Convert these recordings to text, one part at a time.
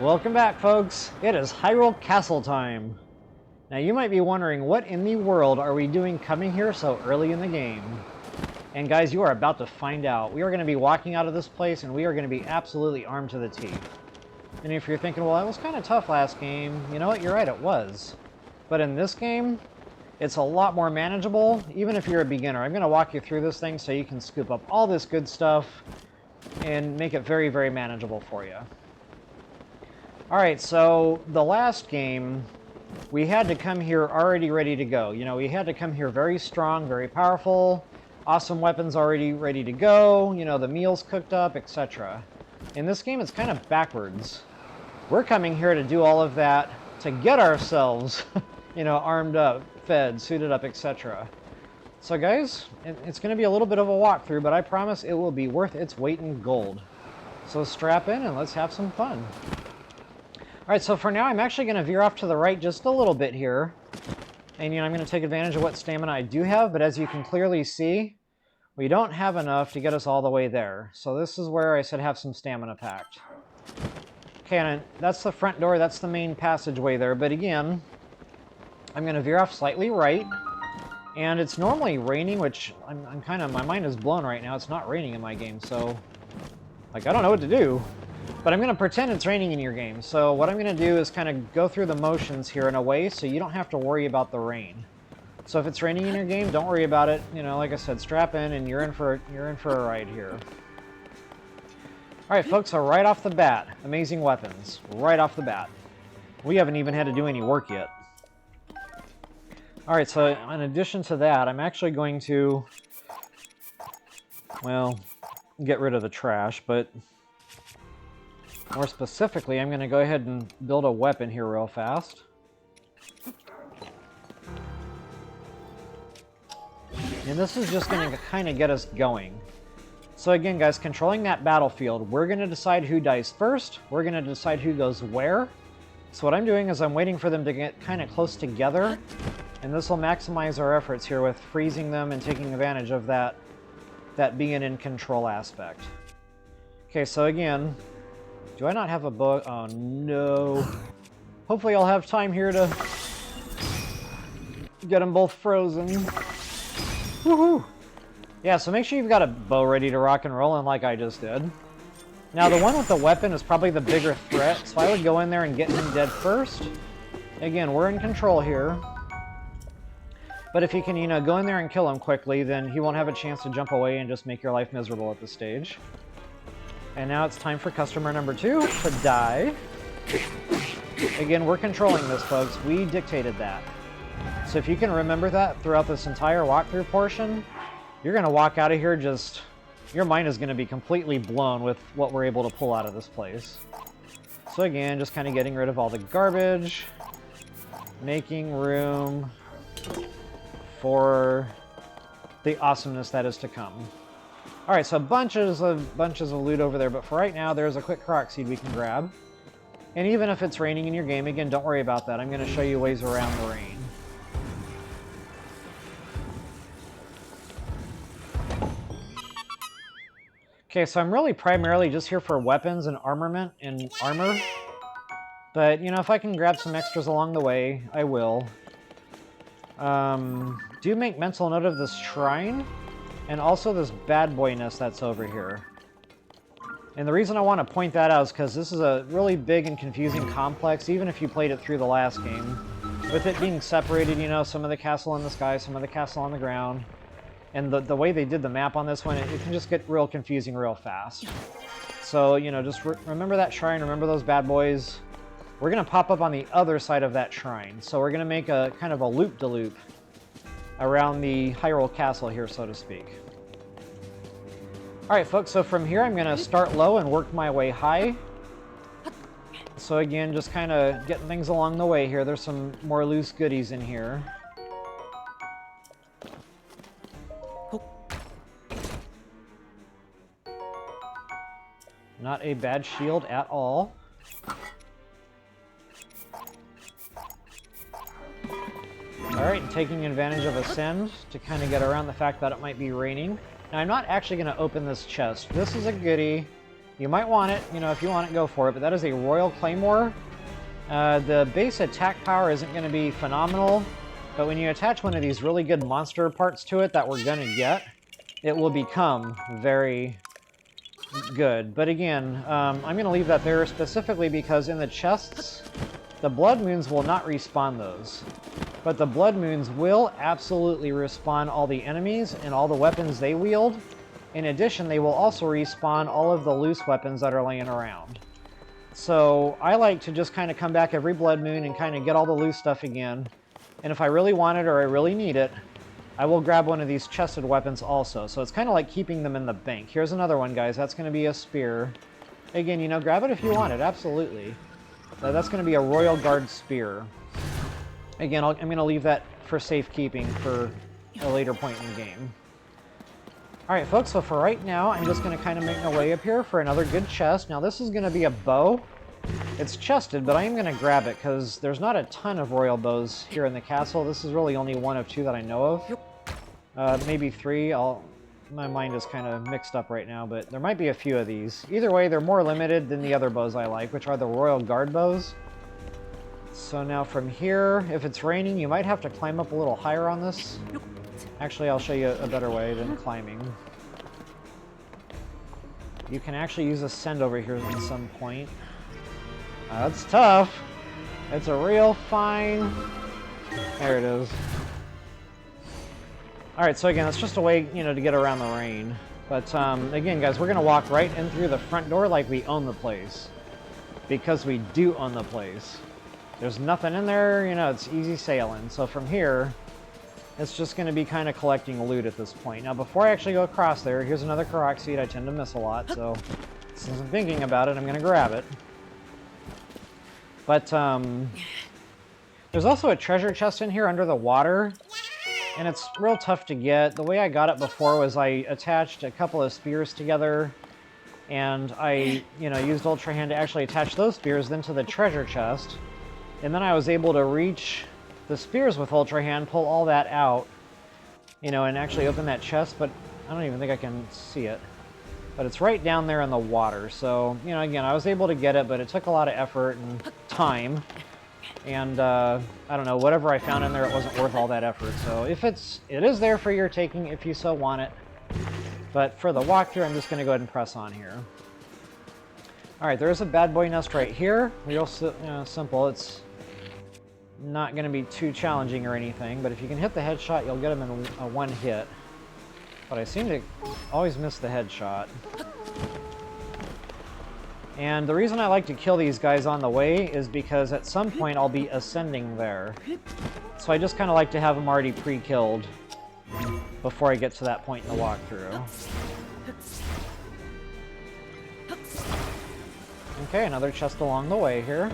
Welcome back, folks. It is Hyrule Castle time. Now, you might be wondering, what in the world are we doing coming here so early in the game? And guys, you are about to find out. We are going to be walking out of this place, and we are going to be absolutely armed to the teeth. And if you're thinking, well, that was kind of tough last game, you know what? You're right, it was. But in this game, it's a lot more manageable, even if you're a beginner. I'm going to walk you through this thing so you can scoop up all this good stuff and make it very, very manageable for you. Alright, so the last game, we had to come here already ready to go. You know, we had to come here very strong, very powerful, awesome weapons already ready to go, you know, the meals cooked up, etc. In this game, it's kind of backwards. We're coming here to do all of that to get ourselves, you know, armed up, fed, suited up, etc. So guys, it's going to be a little bit of a walkthrough, but I promise it will be worth its weight in gold. So strap in and let's have some fun. Alright, so for now I'm actually going to veer off to the right just a little bit here. And you know, I'm going to take advantage of what stamina I do have, but as you can clearly see, we don't have enough to get us all the way there. So this is where I said have some stamina packed. Okay, and that's the front door, that's the main passageway there, but again, I'm going to veer off slightly right. And it's normally raining, which I'm kind of, my mind is blown right now. It's not raining in my game, so like I don't know what to do. But I'm going to pretend it's raining in your game. So what I'm going to do is kind of go through the motions here in a way so you don't have to worry about the rain. So if it's raining in your game, don't worry about it. You know, like I said, strap in and you're in for a ride here. All right, folks, so right off the bat, amazing weapons. Right off the bat. We haven't even had to do any work yet. All right, so in addition to that, I'm actually going to, well, get rid of the trash, but more specifically, I'm going to go ahead and build a weapon here real fast. And this is just going to kind of get us going. So again, guys, controlling that battlefield, we're going to decide who dies first. We're going to decide who goes where. So what I'm doing is I'm waiting for them to get kind of close together. And this will maximize our efforts here with freezing them and taking advantage of that being in control aspect. Okay, so again, do I not have a bow? Oh no. Hopefully I'll have time here to get them both frozen. Woohoo! Yeah, so make sure you've got a bow ready to rock and roll, and like I just did. Now the one with the weapon is probably the bigger threat, so I would go in there and get him dead first. Again, we're in control here. But if you can, you know, go in there and kill him quickly, then he won't have a chance to jump away and just make your life miserable at this stage. And now it's time for customer number 2 to die. Again, we're controlling this, folks. We dictated that. So if you can remember that throughout this entire walkthrough portion, you're going to walk out of here just... your mind is going to be completely blown with what we're able to pull out of this place. So again, just kind of getting rid of all the garbage. Making room for the awesomeness that is to come. Alright, so bunches of loot over there, but for right now, there's a quick korok seed we can grab. And even if it's raining in your game, again, don't worry about that. I'm going to show you ways around the rain. Okay, so I'm really primarily just here for weapons and armament and armor. But, you know, if I can grab some extras along the way, I will. Do make mental note of this shrine. And also this bad boyness that's over here. And the reason I want to point that out is because this is a really big and confusing complex, even if you played it through the last game. With it being separated, you know, some of the castle in the sky, some of the castle on the ground. And the way they did the map on this one, it can just get real confusing real fast. So, you know, just remember that shrine, remember those bad boys. We're going to pop up on the other side of that shrine. So we're going to make a kind of a loop-de-loop around the Hyrule Castle here, so to speak. Alright, folks, so from here I'm going to start low and work my way high. So again, just kind of getting things along the way here. There's some more loose goodies in here. Not a bad shield at all. Alright, and taking advantage of Ascend to kind of get around the fact that it might be raining. Now, I'm not actually going to open this chest. This is a goodie You might want it, you know, if you want it, go for it, but that is a Royal Claymore. The base attack power isn't going to be phenomenal, but when you attach one of these really good monster parts to it that we're going to get, it will become very good. But again, I'm going to leave that there specifically because in the chests, the Blood Moons will not respawn those. But the Blood Moons will absolutely respawn all the enemies and all the weapons they wield. In addition, they will also respawn all of the loose weapons that are laying around. So I like to just kind of come back every Blood Moon and kind of get all the loose stuff again. And if I really want it or I really need it, I will grab one of these chested weapons also. So it's kind of like keeping them in the bank. Here's another one, guys. That's going to be a spear. Again, you know, grab it if you want it. Absolutely. That's going to be a Royal Guard spear. Again, I'm going to leave that for safekeeping for a later point in the game. Alright folks, so for right now, I'm just going to kind of make my way up here for another good chest. Now this is going to be a bow. It's chested, but I am going to grab it because there's not a ton of royal bows here in the castle. This is really only one of two that I know of. Maybe three. My mind is kind of mixed up right now, but there might be a few of these. Either way, they're more limited than the other bows I like, which are the Royal Guard bows. So now from here, if it's raining, you might have to climb up a little higher on this. Actually, I'll show you a better way than climbing. You can actually use Ascend over here at some point. That's tough. It's a real fine... There it is. Alright, so again, it's just a way, you know, to get around the rain. But, again, guys, we're going to walk right in through the front door like we own the place. Because we do own the place. There's nothing in there, you know, it's easy sailing. So from here, it's just going to be kind of collecting loot at this point. Now, before I actually go across there, here's another korok seed I tend to miss a lot, so since I'm thinking about it, I'm going to grab it. But, there's also a treasure chest in here under the water, and it's real tough to get. The way I got it before was I attached a couple of spears together, and I, you know, used Ultra Hand to actually attach those spears then to the treasure chest. And then I was able to reach the spears with Ultra Hand, pull all that out, you know, and actually open that chest, but I don't even think I can see it. But it's right down there in the water, so, you know, again, I was able to get it, but it took a lot of effort and time. And, I don't know, whatever I found in there, it wasn't worth all that effort. So if it is there for your taking if you so want it. But for the walkthrough, I'm just going to go ahead and press on here. Alright, there's a bad boy nest right here. Real simple. It's not going to be too challenging or anything, but if you can hit the headshot, you'll get him in a one hit. But I seem to always miss the headshot. And the reason I like to kill these guys on the way is because at some point I'll be ascending there. So I just kind of like to have them already pre-killed before I get to that point in the walkthrough. Okay, another chest along the way here.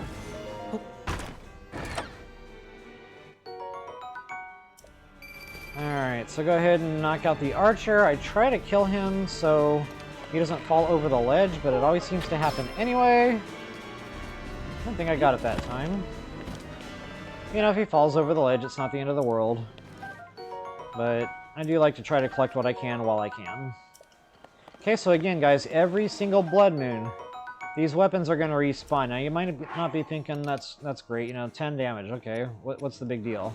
Alright, so go ahead and knock out the archer. I try to kill him so he doesn't fall over the ledge, but it always seems to happen anyway. I don't think I got it that time. You know, if he falls over the ledge, it's not the end of the world. But I do like to try to collect what I can while I can. Okay, so again, guys, every single blood moon, these weapons are going to respawn. Now, you might not be thinking that's great, you know, 10 damage, okay, what's the big deal?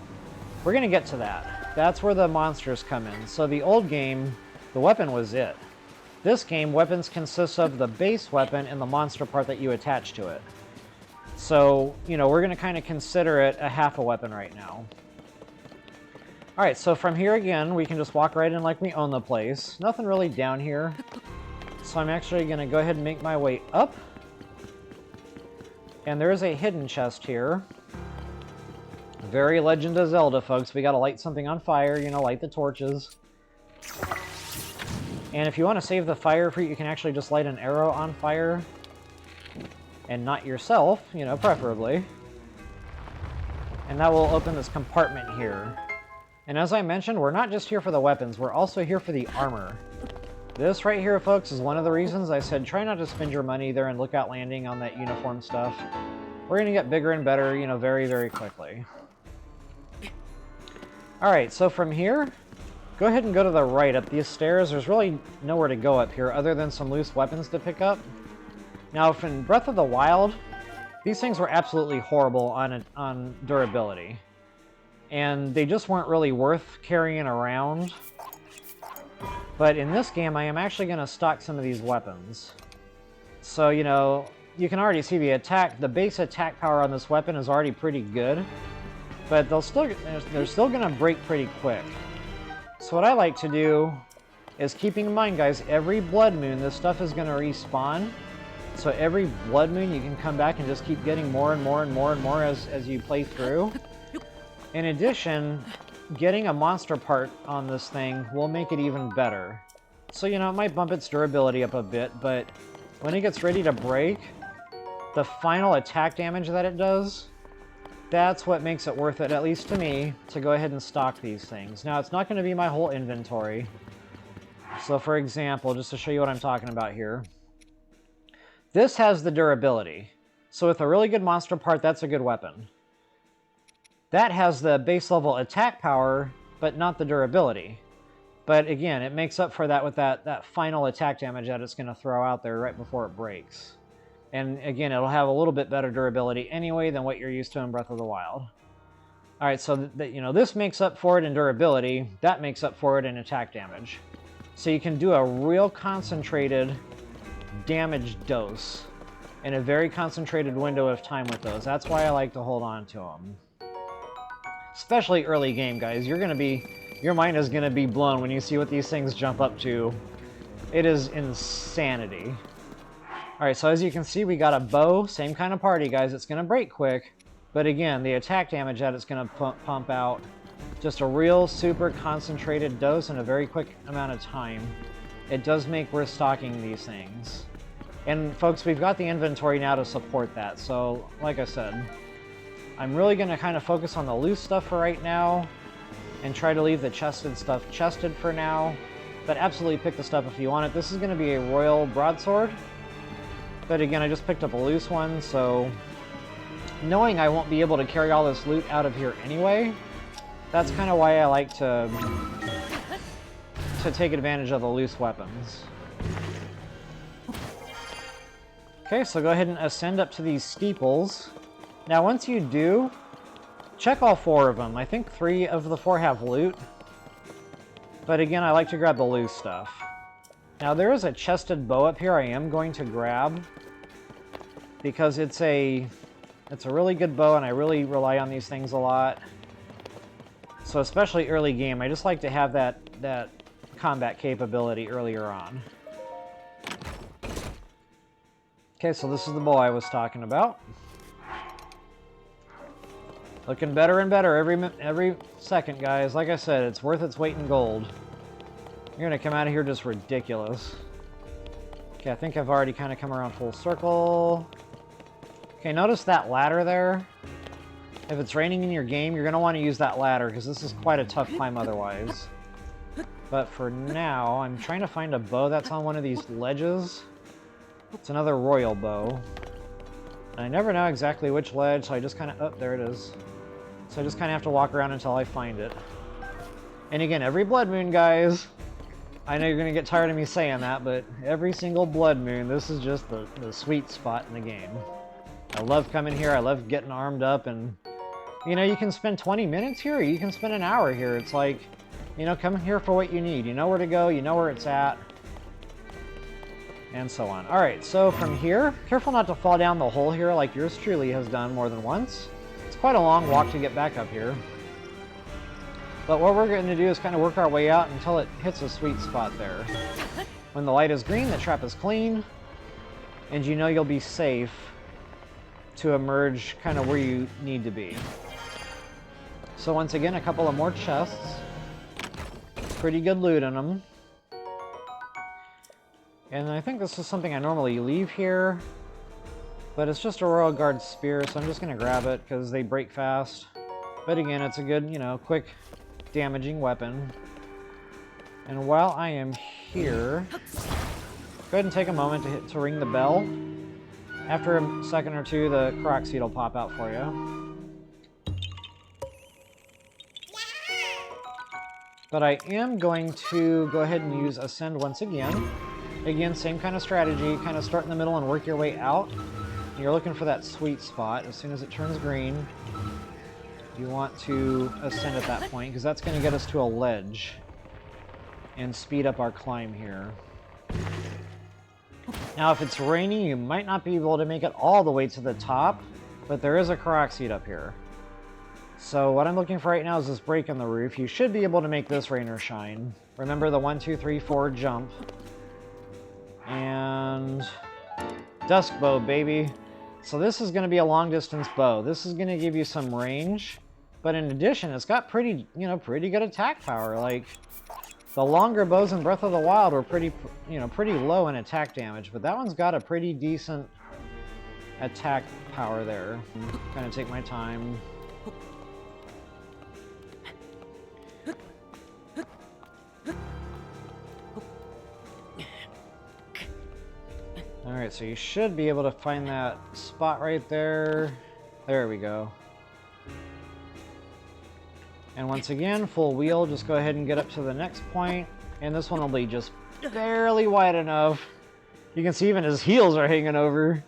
We're going to get to that. That's where the monsters come in. So the old game, the weapon was it. This game, weapons consist of the base weapon and the monster part that you attach to it. So, you know, we're going to kind of consider it a half a weapon right now. Alright, so from here again, we can just walk right in like we own the place. Nothing really down here. So I'm actually going to go ahead and make my way up. And there is a hidden chest here. Very Legend of Zelda, folks. We got to light something on fire, you know, light the torches. And if you want to save the fire fruit, you can actually just light an arrow on fire. And not yourself, you know, preferably. And that will open this compartment here. And as I mentioned, we're not just here for the weapons, we're also here for the armor. This right here, folks, is one of the reasons I said try not to spend your money there and Lookout Landing on that uniform stuff. We're going to get bigger and better, you know, very, very quickly. Alright, so from here, go ahead and go to the right up these stairs. There's really nowhere to go up here other than some loose weapons to pick up. Now, if in Breath of the Wild, these things were absolutely horrible on durability. And they just weren't really worth carrying around. But in this game, I am actually going to stock some of these weapons. So, you know, you can already see the base attack power on this weapon is already pretty good. But they're still going to break pretty quick. So what I like to do is, keeping in mind, guys, every blood moon, this stuff is going to respawn. So every blood moon, you can come back and just keep getting more and more and more and more as you play through. In addition, getting a monster part on this thing will make it even better. So, you know, it might bump its durability up a bit, but when it gets ready to break, the final attack damage that it does, that's what makes it worth it, at least to me, to go ahead and stock these things. Now, it's not going to be my whole inventory. So, for example, just to show you what I'm talking about here, this has the durability. So with a really good monster part, that's a good weapon. That has the base level attack power, but not the durability. But again, it makes up for that with that final attack damage that it's going to throw out there right before it breaks. And again, it'll have a little bit better durability anyway than what you're used to in Breath of the Wild. Alright, so you know, this makes up for it in durability, that makes up for it in attack damage. So you can do a real concentrated damage dose in a very concentrated window of time with those. That's why I like to hold on to them. Especially early game, guys. Your mind is gonna be blown when you see what these things jump up to. It is insanity. Alright, so as you can see, we got a bow, same kind of party, guys. It's gonna break quick, but again, the attack damage that it's gonna pump out, just a real super concentrated dose in a very quick amount of time. It does make worth stocking these things. And folks, we've got the inventory now to support that, so like I said, I'm really going to kind of focus on the loose stuff for right now, and try to leave the chested stuff chested for now, but absolutely pick the stuff if you want it. This is going to be a royal broadsword, but again, I just picked up a loose one, so knowing I won't be able to carry all this loot out of here anyway, that's kind of why I like to take advantage of the loose weapons. Okay, so go ahead and ascend up to these steeples. Now, once you do, check all 4 of them. I think 3 of the 4 have loot. But again, I like to grab the loose stuff. Now, there is a chested bow up here I am going to grab, because it's a really good bow, and I really rely on these things a lot. So especially early game, I just like to have that combat capability earlier on. Okay, so this is the bow I was talking about. Looking better and better every second, guys. Like I said, it's worth its weight in gold. You're gonna come out of here just ridiculous. Okay, I think I've already kind of come around full circle. Okay, notice that ladder there. If it's raining in your game, you're gonna want to use that ladder, because this is quite a tough climb otherwise. But for now, I'm trying to find a bow that's on one of these ledges. It's another royal bow. And I never know exactly which ledge, so I just kind of... Oh, there it is. So I just kind of have to walk around until I find it. And again, every blood moon, guys, I know you're going to get tired of me saying that, but every single blood moon, this is just the sweet spot in the game. I love coming here, I love getting armed up, and, you know, you can spend 20 minutes here, or you can spend an hour here. It's like, you know, come here for what you need. You know where to go, you know where it's at, and so on. Alright, so from here, careful not to fall down the hole here like yours truly has done more than once. It's quite a long walk to get back up here. But what we're going to do is kind of work our way out until it hits a sweet spot there. When the light is green, the trap is clean, and you know you'll be safe to emerge kind of where you need to be. So once again, a couple of more chests. Pretty good loot in them. And I think this is something I normally leave here, but it's just a Royal Guard spear, so I'm just going to grab it because they break fast. But again, it's a good, you know, quick damaging weapon. And while I am here, go ahead and take a moment to ring the bell. After a second or two, the korok seed will pop out for you. But I am going to go ahead and use Ascend once again. Again, same kind of strategy. Kind of start in the middle and work your way out. You're looking for that sweet spot. As soon as it turns green, you want to ascend at that point, because that's going to get us to a ledge and speed up our climb here. Now, if it's raining, you might not be able to make it all the way to the top, but there is a korok seed up here. So what I'm looking for right now is this break in the roof. You should be able to make this rain or shine. Remember the 1, 2, 3, 4 jump. And Dusk Bow, baby. So this is going to be a long distance bow. This is going to give you some range, but in addition, it's got pretty good attack power. Like, the longer bows in Breath of the Wild were pretty low in attack damage, but that one's got a pretty decent attack power there. I'm gonna take my time. Alright, so you should be able to find that spot right there. There we go. And once again, full wheel, just go ahead and get up to the next point. And this one will be just barely wide enough. You can see even his heels are hanging over.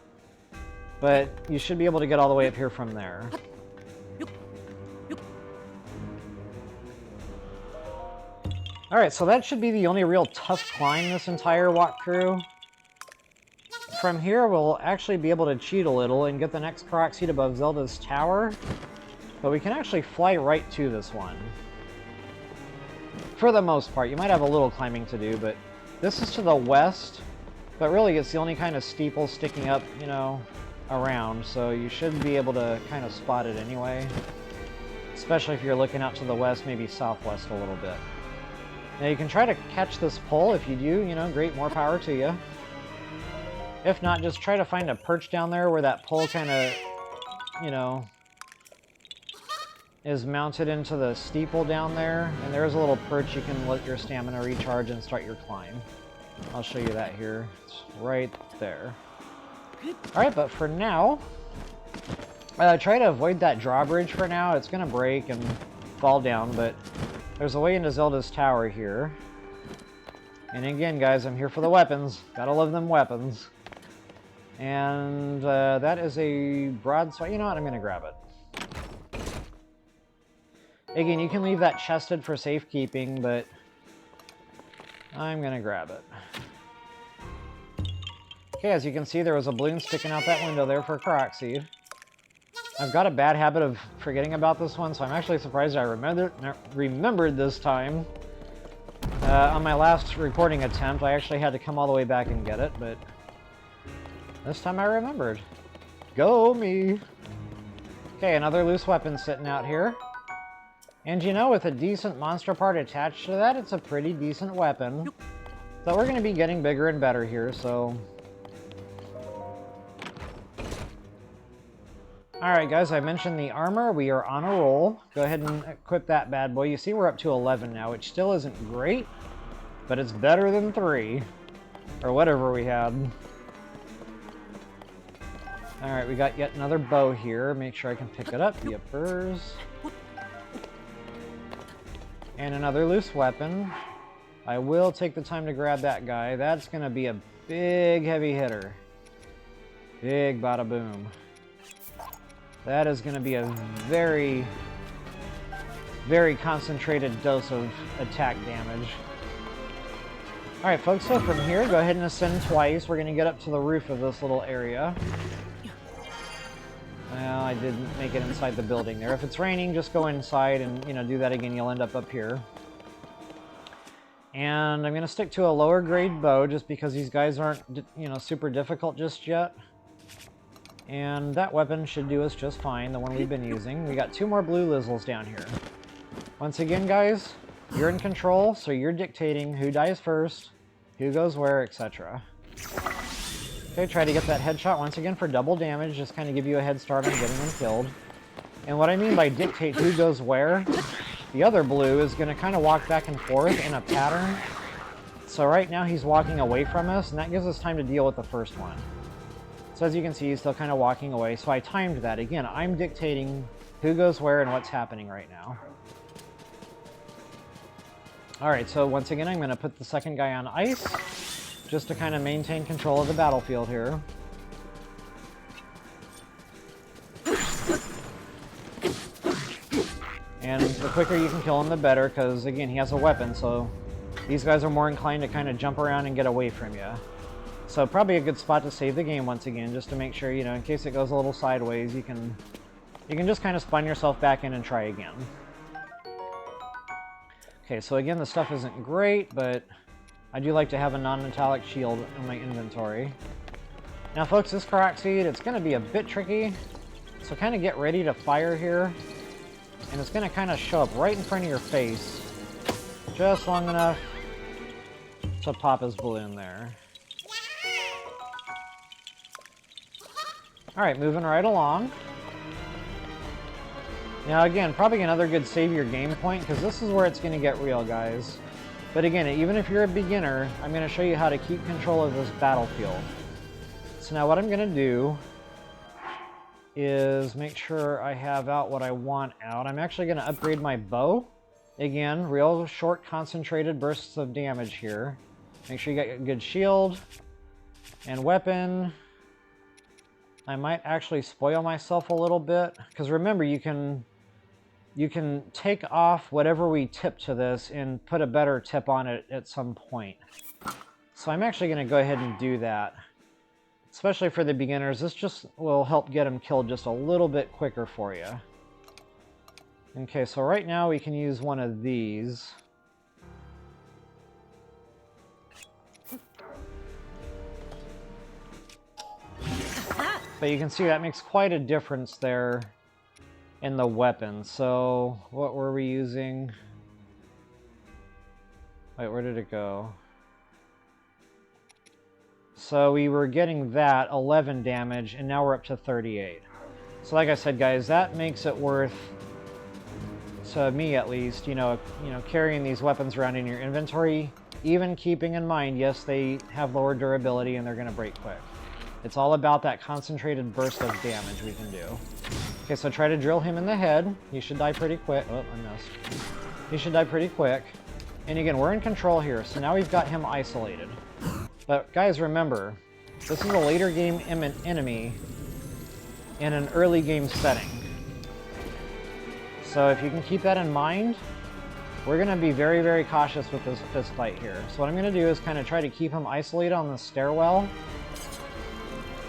But you should be able to get all the way up here from there. Alright, so that should be the only real tough climb this entire walkthrough. From here, we'll actually be able to cheat a little and get the next korok seed above Zelda's tower. But we can actually fly right to this one. For the most part. You might have a little climbing to do, but this is to the west. But really, it's the only kind of steeple sticking up, you know, around. So you should be able to kind of spot it anyway. Especially if you're looking out to the west, maybe southwest a little bit. Now you can try to catch this pole. If you do, you know, great, more power to you. If not, just try to find a perch down there where that pole kind of, you know, is mounted into the steeple down there. And there's a little perch you can let your stamina recharge and start your climb. I'll show you that here. It's right there. Alright, but for now, try to avoid that drawbridge for now. It's going to break and fall down, but there's a way into Zelda's tower here. And again, guys, I'm here for the weapons. Gotta love them weapons. And that is a broadsword. You know what? I'm going to grab it. Again, you can leave that chested for safekeeping, but I'm going to grab it. Okay, as you can see, there was a balloon sticking out that window there for a korok seed. I've got a bad habit of forgetting about this one, so I'm actually surprised I remembered this time. On my last recording attempt, I actually had to come all the way back and get it, but this time I remembered. Go me! Okay, another loose weapon sitting out here. And you know, with a decent monster part attached to that, it's a pretty decent weapon. So we're going to be getting bigger and better here, so... Alright guys, I mentioned the armor. We are on a roll. Go ahead and equip that bad boy. You see we're up to 11 now, which still isn't great, but it's better than 3. Or whatever we had. Alright, we got yet another bow here. Make sure I can pick it up. Yippers. And another loose weapon. I will take the time to grab that guy. That's going to be a big heavy hitter. Big bada boom. That is going to be a very, very concentrated dose of attack damage. Alright folks, so from here, go ahead and ascend twice. We're going to get up to the roof of this little area. Well, I didn't make it inside the building there. If it's raining, just go inside and, you know, do that again. You'll end up here. And I'm going to stick to a lower grade bow just because these guys aren't, you know, super difficult just yet. And that weapon should do us just fine, the one we've been using. We got 2 more blue lizzles down here. Once again, guys, you're in control, so you're dictating who dies first, who goes where, etc. Okay, try to get that headshot once again for double damage, just kind of give you a head start on getting them killed. And what I mean by dictate who goes where, the other blue is going to kind of walk back and forth in a pattern. So right now he's walking away from us, and that gives us time to deal with the first one. So as you can see, he's still kind of walking away. So I timed that. Again, I'm dictating who goes where and what's happening right now. Alright, so once again, I'm going to put the second guy on ice. just to kind of maintain control of the battlefield here. And the quicker you can kill him, the better, because, again, he has a weapon, so these guys are more inclined to kind of jump around and get away from you. So probably a good spot to save the game once again, just to make sure, you know, in case it goes a little sideways, you can just kind of spawn yourself back in and try again. Okay, so again, the stuff isn't great, but I do like to have a non-metallic shield in my inventory. Now, folks, this korok seed, it's going to be a bit tricky, so kind of get ready to fire here. And it's going to kind of show up right in front of your face, just long enough to pop his balloon there. Alright, moving right along. Now again, probably another good save your game point, because this is where it's going to get real, guys. But again, even if you're a beginner, I'm going to show you how to keep control of this battlefield. So now what I'm going to do is make sure I have out what I want out. I'm actually going to upgrade my bow. Again, real short concentrated bursts of damage here. Make sure you get a good shield and weapon. I might actually spoil myself a little bit, because remember, you can take off whatever we tip to this and put a better tip on it at some point. So I'm actually going to go ahead and do that. Especially for the beginners, this just will help get them killed just a little bit quicker for you. Okay, so right now we can use one of these. But you can see that makes quite a difference there in the weapon. So, what were we using? Wait, where did it go? So we were getting that 11 damage, and now we're up to 38. So like I said, guys, that makes it worth, to me at least, you know, carrying these weapons around in your inventory, even keeping in mind, yes, they have lower durability and they're going to break quick. It's all about that concentrated burst of damage we can do. Okay, so try to drill him in the head. He should die pretty quick. Oh, I missed. He should die pretty quick. And again, we're in control here, so now we've got him isolated. But guys, remember, this is a later game enemy in an early game setting. So if you can keep that in mind, we're going to be very, very cautious with this fight here. So what I'm going to do is kind of try to keep him isolated on the stairwell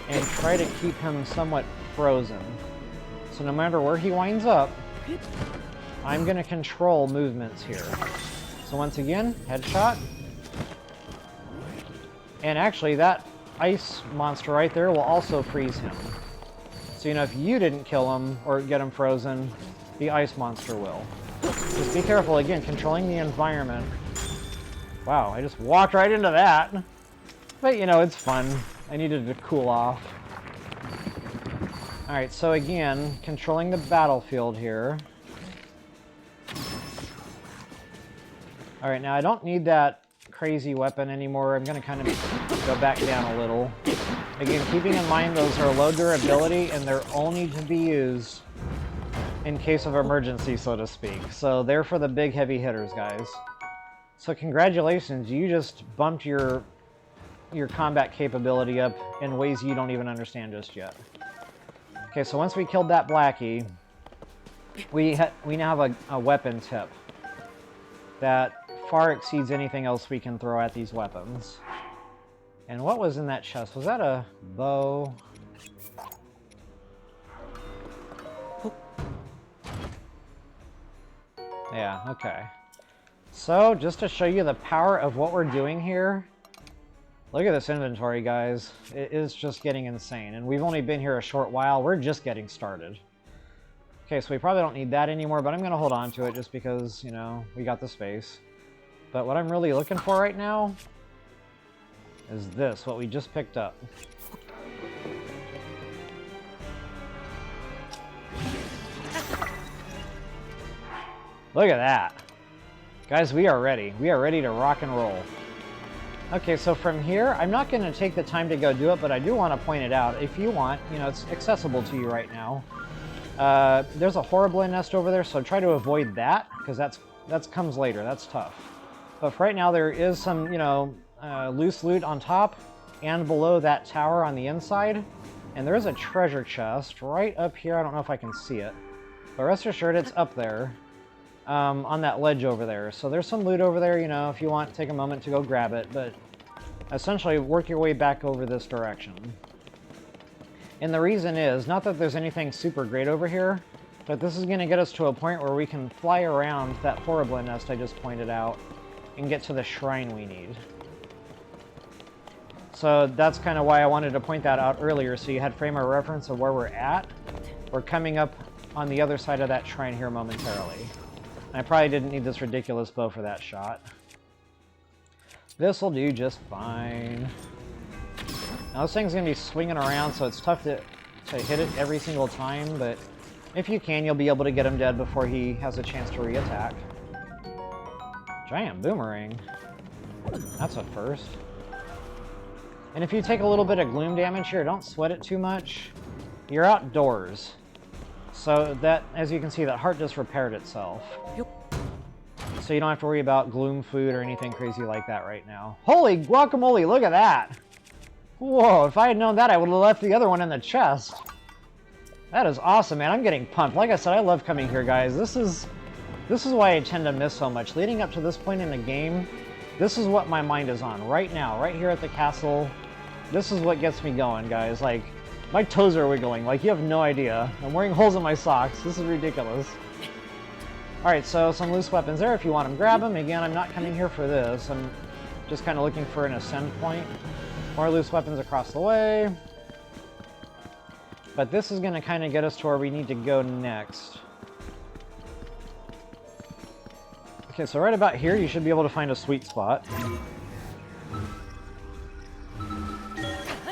and try to keep him somewhat frozen. So no matter where he winds up, I'm going to control movements here. So once again, headshot. And actually, that ice monster right there will also freeze him. So, you know, if you didn't kill him or get him frozen, the ice monster will. Just be careful, again, controlling the environment. Wow, I just walked right into that. But, you know, it's fun. I needed to cool off. Alright, so again, controlling the battlefield here. Alright, now I don't need that crazy weapon anymore. I'm going to kind of go back down a little. Again, keeping in mind those are low durability and they're only to be used in case of emergency, so to speak. So they're for the big heavy hitters, guys. So congratulations, you just bumped your combat capability up in ways you don't even understand just yet. Okay, so once we killed that Blackie, we now have a weapon tip that far exceeds anything else we can throw at these weapons. And what was in that chest? Was that a bow? Yeah, okay. So, just to show you the power of what we're doing here, look at this inventory, guys. It is just getting insane. And we've only been here a short while. We're just getting started. Okay, so we probably don't need that anymore, but I'm going to hold on to it just because, you know, we got the space. But what I'm really looking for right now is this, what we just picked up. Look at that. Guys, we are ready. We are ready to rock and roll. Okay, so from here, I'm not going to take the time to go do it, but I do want to point it out. If you want, you know, it's accessible to you right now. There's a horrible nest over there, so try to avoid that, because that comes later. That's tough. But for right now, there is some, you know, loose loot on top and below that tower on the inside. And there is a treasure chest right up here. I don't know if I can see it, but rest assured it's up there on that ledge over there. So there's some loot over there, you know, if you want, take a moment to go grab it, but essentially work your way back over this direction. And the reason is, not that there's anything super great over here, but this is going to get us to a point where we can fly around that horrible nest I just pointed out and get to the shrine we need. So that's kind of why I wanted to point that out earlier, so you had frame of reference of where we're at. We're coming up on the other side of that shrine here momentarily. I probably didn't need this ridiculous bow for that shot. This will do just fine. Now this thing's going to be swinging around, so it's tough to hit it every single time, but if you can, you'll be able to get him dead before he has a chance to re-attack. Giant boomerang. That's a first. And if you take a little bit of gloom damage here, don't sweat it too much. You're outdoors. So that, as you can see, that heart just repaired itself. So you don't have to worry about gloom food or anything crazy like that right now. Holy guacamole, look at that! Whoa, if I had known that, I would have left the other one in the chest. That is awesome, man. I'm getting pumped. Like I said, I love coming here, guys. This is why I tend to miss so much. Leading up to this point in the game, this is what my mind is on right now, right here at the castle. This is what gets me going, guys. Like, my toes are wiggling. Like, you have no idea. I'm wearing holes in my socks. This is ridiculous. Alright, so some loose weapons there. If you want them, grab them. Again, I'm not coming here for this. I'm just kind of looking for an ascend point. More loose weapons across the way. But this is going to kind of get us to where we need to go next. Okay, so right about here, you should be able to find a sweet spot.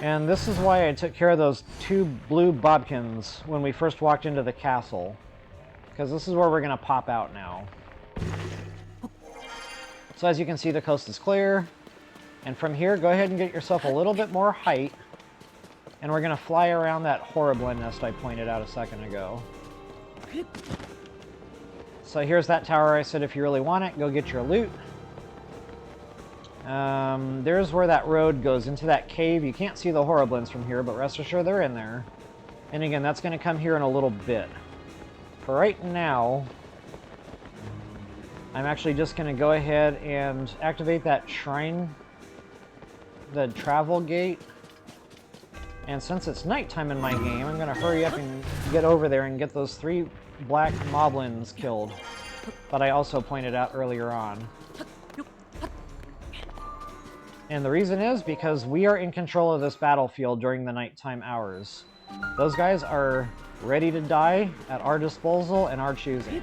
And this is why I took care of those two blue bobkins when we first walked into the castle. Because this is where we're going to pop out now. So as you can see, the coast is clear. And from here, go ahead and get yourself a little bit more height. And we're going to fly around that horrible nest I pointed out a second ago. So here's that tower I said if you really want it, go get your loot. There's where that road goes into that cave. You can't see the Horriblins from here, but rest assured they're in there. And again, that's going to come here in a little bit. For right now, I'm actually just going to go ahead and activate that shrine, the travel gate. And since it's nighttime in my game, I'm going to hurry up and get over there and get those 3 black moblins killed that I also pointed out earlier on. And the reason is because we are in control of this battlefield during the nighttime hours. Those guys are ready to die at our disposal and our choosing.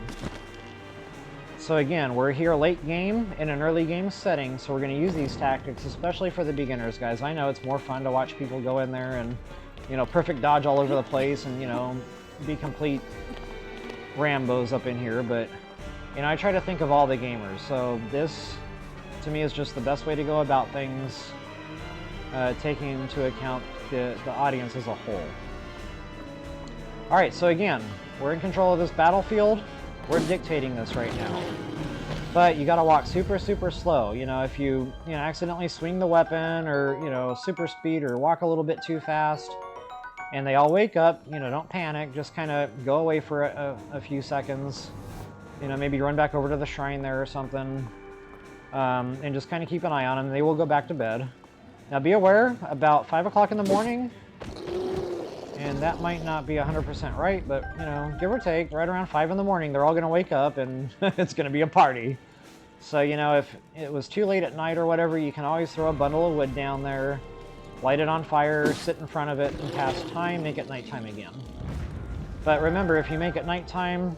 So again, we're here late game in an early game setting, so we're going to use these tactics, especially for the beginners, guys. I know it's more fun to watch people go in there and, you know, perfect dodge all over the place and, you know, be complete Rambos up in here, but, you know, I try to think of all the gamers. So this, to me, is just the best way to go about things, taking into account the audience as a whole. Alright, so again, we're in control of this battlefield. We're dictating this right now. But you gotta walk super, super slow. You know, if you accidentally swing the weapon or, you know, super speed or walk a little bit too fast, and they all wake up, you know, don't panic. Just kind of go away for a few seconds. You know, maybe run back over to the shrine there or something. And just kind of keep an eye on them. They will go back to bed. Now be aware, about 5 o'clock in the morning, and that might not be 100% right, but, you know, give or take, right around 5 in the morning, they're all going to wake up and it's going to be a party. So, you know, if it was too late at night or whatever, you can always throw a bundle of wood down there, light it on fire, sit in front of it, and pass time, make it nighttime again. But remember, if you make it nighttime,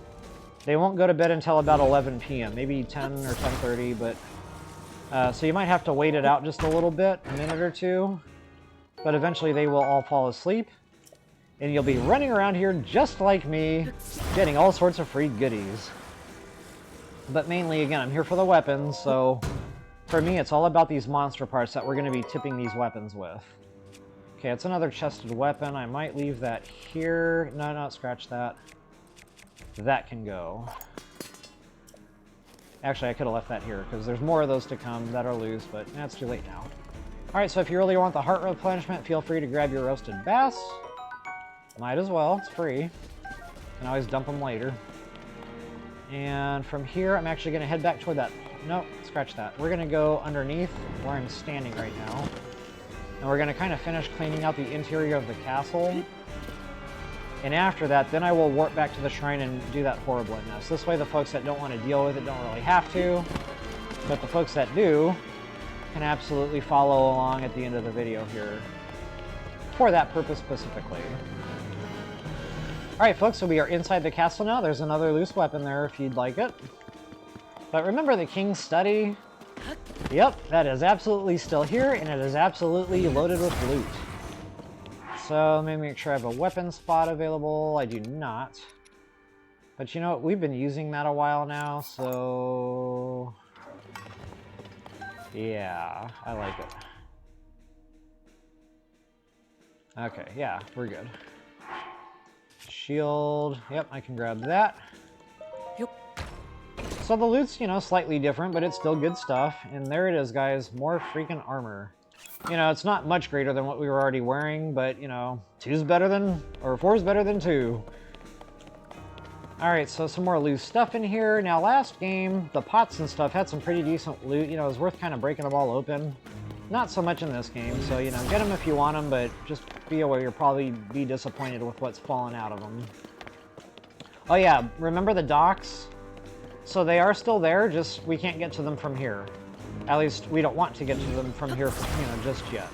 they won't go to bed until about 11 p.m., maybe 10 or 10:30, but... so you might have to wait it out just a little bit, a minute or two, but eventually they will all fall asleep, and you'll be running around here just like me, getting all sorts of free goodies. But mainly, again, I'm here for the weapons, so for me it's all about these monster parts that we're going to be tipping these weapons with. Okay, it's another chested weapon. I might leave that here. No, scratch that. That can go. Actually, I could have left that here, because there's more of those to come that are loose, but that's too late now. Alright, so if you really want the heart replenishment, feel free to grab your roasted bass. Might as well, it's free. You can always dump them later. And from here, I'm actually going to head back toward that... Nope, scratch that. We're going to go underneath where I'm standing right now. And we're going to kind of finish cleaning out the interior of the castle. And after that, then I will warp back to the shrine and do that horribleness. This way the folks that don't want to deal with it don't really have to. But the folks that do can absolutely follow along at the end of the video here. For that purpose specifically. Alright folks, so we are inside the castle now. There's another loose weapon there if you'd like it. But remember the King's Study? Yep, that is absolutely still here, and it is absolutely loaded with loot. So let me make sure I have a weapon spot available. I do not. But you know what, we've been using that a while now, so... yeah, I like it. Okay, yeah, we're good. Shield, yep, I can grab that. Yep. So the loot's, you know, slightly different, but it's still good stuff. And there it is, guys, more freaking armor. You know, it's not much greater than what we were already wearing, but, you know, 4's better than 2. Alright, so some more loose stuff in here. Now, last game, the pots and stuff had some pretty decent loot. You know, it was worth kind of breaking them all open. Not so much in this game, so, you know, get them if you want them, but just be aware you'll probably be disappointed with what's fallen out of them. Oh yeah, remember the docks? So they are still there, just we can't get to them from here. At least we don't want to get to them from here, you know, just yet.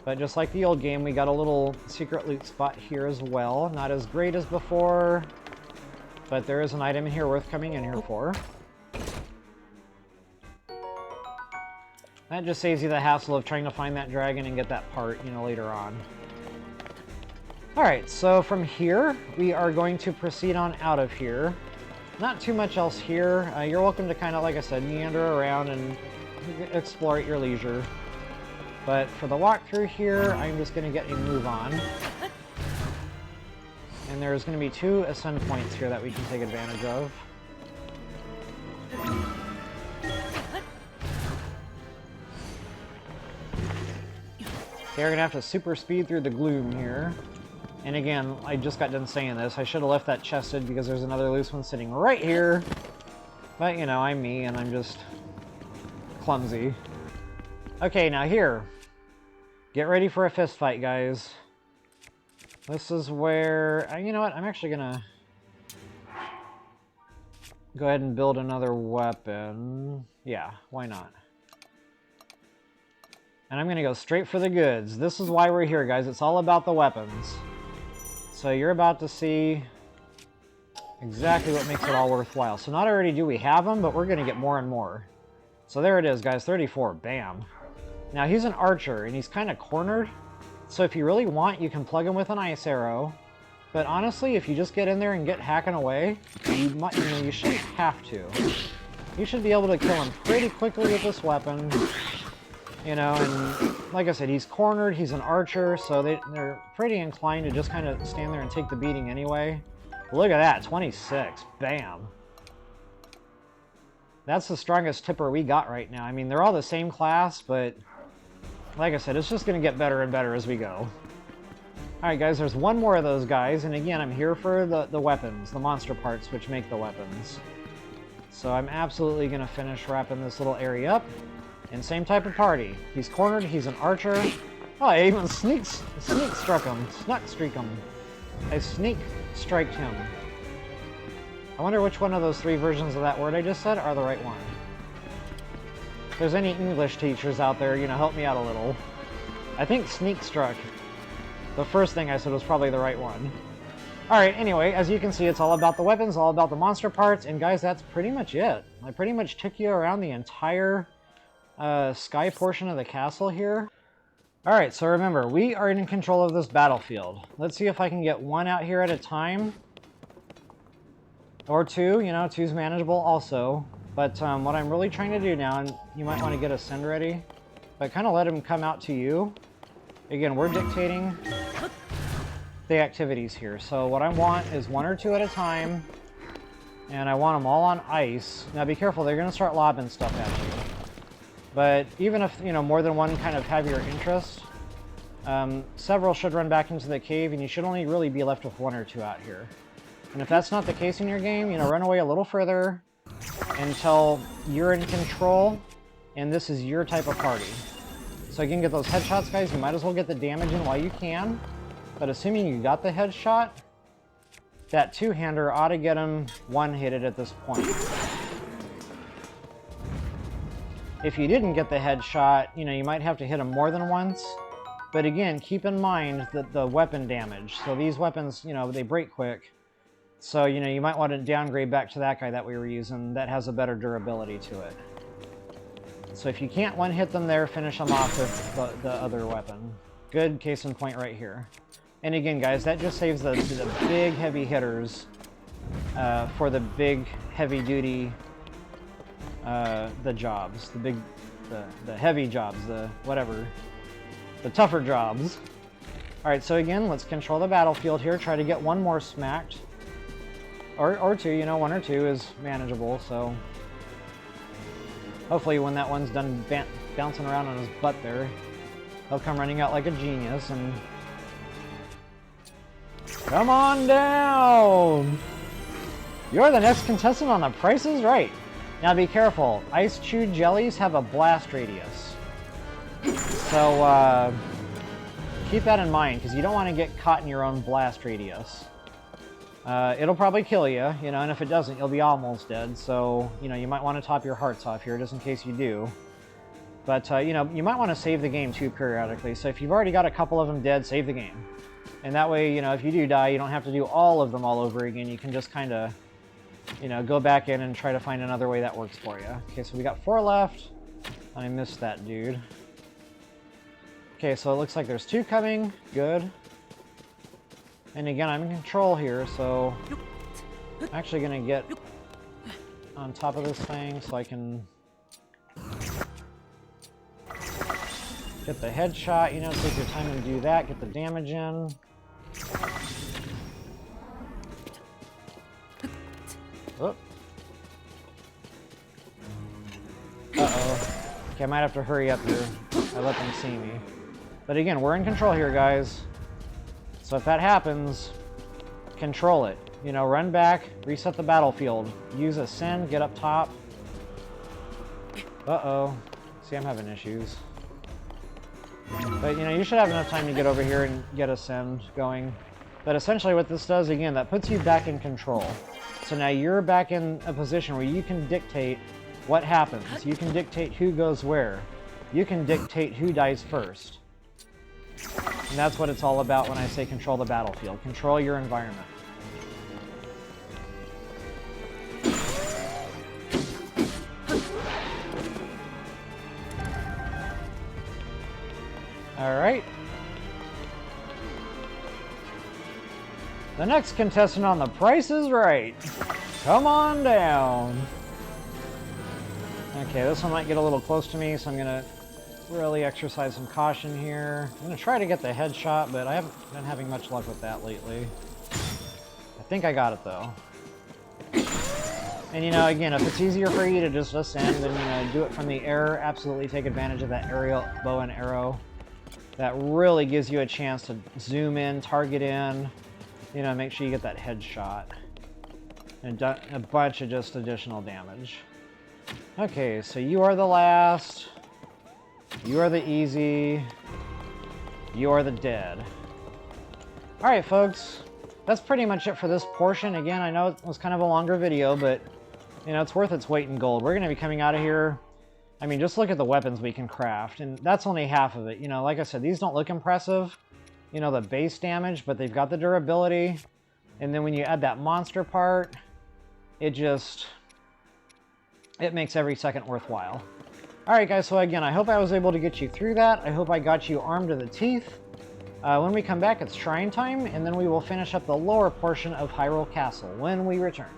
But just like the old game, we got a little secret loot spot here as well. Not as great as before, but there is an item in here worth coming in here for. That just saves you the hassle of trying to find that dragon and get that part, you know, later on. Alright, so from here, we are going to proceed on out of here. Not too much else here. You're welcome to kind of, like I said, meander around and explore at your leisure. But for the walkthrough here, I'm just going to get a move on. And there's going to be 2 ascend points here that we can take advantage of. Okay, we're going to have to super speed through the gloom here. And again, I just got done saying this. I should have left that chested because there's another loose one sitting right here. But, you know, I'm me and I'm just clumsy. Okay, now here. Get ready for a fist fight, guys. This is where... you know what? I'm actually going to go ahead and build another weapon. Yeah, why not? And I'm going to go straight for the goods. This is why we're here, guys. It's all about the weapons. So you're about to see exactly what makes it all worthwhile. So not already do we have them, but we're going to get more and more. So there it is, guys. 34. Bam. Now, he's an archer, and he's kind of cornered. So if you really want, you can plug him with an ice arrow. But honestly, if you just get in there and get hacking away, you shouldn't have to. You should be able to kill him pretty quickly with this weapon. You know, and like I said, he's cornered, he's an archer, so they're pretty inclined to just kind of stand there and take the beating anyway. Look at that, 26. Bam. That's the strongest tipper we got right now. I mean, they're all the same class, but like I said, it's just going to get better and better as we go. Alright guys, there's one more of those guys, and again, I'm here for the weapons, the monster parts which make the weapons. So I'm absolutely going to finish wrapping this little area up. And same type of party. He's cornered, he's an archer. Oh, I even sneak struck him. Snuck streak him. I sneak striked him. I wonder which one of those 3 versions of that word I just said are the right one. If there's any English teachers out there, you know, help me out a little. I think sneak struck. The first thing I said was probably the right one. Alright, anyway, as you can see, it's all about the weapons, all about the monster parts, and guys, that's pretty much it. I pretty much took you around the entire sky portion of the castle here. Alright, so remember, we are in control of this battlefield. Let's see if I can get 1 out here at a time. Or 2, you know, 2's manageable also. But what I'm really trying to do now, and you might want to get Ascend ready, but kind of let him come out to you. Again, we're dictating the activities here. So what I want is 1 or 2 at a time, and I want them all on ice. Now be careful, they're going to start lobbing stuff at you. But even if, you know, more than one kind of have your interest, several should run back into the cave, and you should only really be left with 1 or 2 out here. And if that's not the case in your game, you know, run away a little further until you're in control, and this is your type of party. So you can get those headshots, guys. You might as well get the damage in while you can. But assuming you got the headshot, that two-hander ought to get him one-hitted at this point. If you didn't get the headshot, you know, you might have to hit him more than once. But again, keep in mind that the weapon damage. So these weapons, you know, they break quick. So, you know, you might want to downgrade back to that guy that we were using. That has a better durability to it. So if you can't one-hit them there, finish them off with the other weapon. Good case in point right here. And again, guys, that just saves the big heavy hitters for the big heavy-duty the jobs, the heavy jobs, the whatever, the tougher jobs. All right, so again, let's control the battlefield here. Try to get 1 more smacked, or 2. You know, 1 or 2 is manageable. So hopefully, when that one's done bouncing around on his butt there, he'll come running out like a genius and come on down. You're the next contestant on The Price is Right. Now be careful, ice chewed jellies have a blast radius. So keep that in mind, because you don't want to get caught in your own blast radius. It'll probably kill you, you know, and if it doesn't, you'll be almost dead. So, you know, you might want to top your hearts off here, just in case you do. But, you know, you might want to save the game, too, periodically. So if you've already got a couple of them dead, save the game. And that way, you know, if you do die, you don't have to do all of them all over again. You can just kind of, you know, go back in and try to find another way that works for you. Okay, so we got 4 left. I missed that dude. Okay, so it looks like there's 2 coming. Good. And again, I'm in control here, so I'm actually going to get on top of this thing so I can get the headshot. You know, take your time and do that. Get the damage in. Oh. Uh-oh. Okay, I might have to hurry up here. I let them see me. But again, we're in control here, guys. So if that happens, control it. You know, run back, reset the battlefield. Use Ascend, get up top. Uh-oh. See, I'm having issues. But, you know, you should have enough time to get over here and get Ascend going. But essentially what this does, again, that puts you back in control. So now you're back in a position where you can dictate what happens. You can dictate who goes where. You can dictate who dies first. And that's what it's all about when I say control the battlefield. Control your environment. Alright. The next contestant on The Price is Right. Come on down. Okay, this one might get a little close to me, so I'm going to really exercise some caution here. I'm going to try to get the headshot, but I haven't been having much luck with that lately. I think I got it, though. And, you know, again, if it's easier for you to just ascend and, you know, do it from the air, absolutely take advantage of that aerial bow and arrow. That really gives you a chance to zoom in, target in, you know, make sure you get that headshot. And a bunch of just additional damage. Okay, so you are the last. You are the easy. You are the dead. Alright, folks. That's pretty much it for this portion. Again, I know it was kind of a longer video, but, you know, it's worth its weight in gold. We're going to be coming out of here. I mean, just look at the weapons we can craft, and that's only half of it. You know, like I said, these don't look impressive, you know, the base damage, but they've got the durability. And then when you add that monster part, it makes every second worthwhile. Alright guys, so again, I hope I was able to get you through that. I hope I got you armed to the teeth. When we come back, it's shrine time, and then we will finish up the lower portion of Hyrule Castle when we return.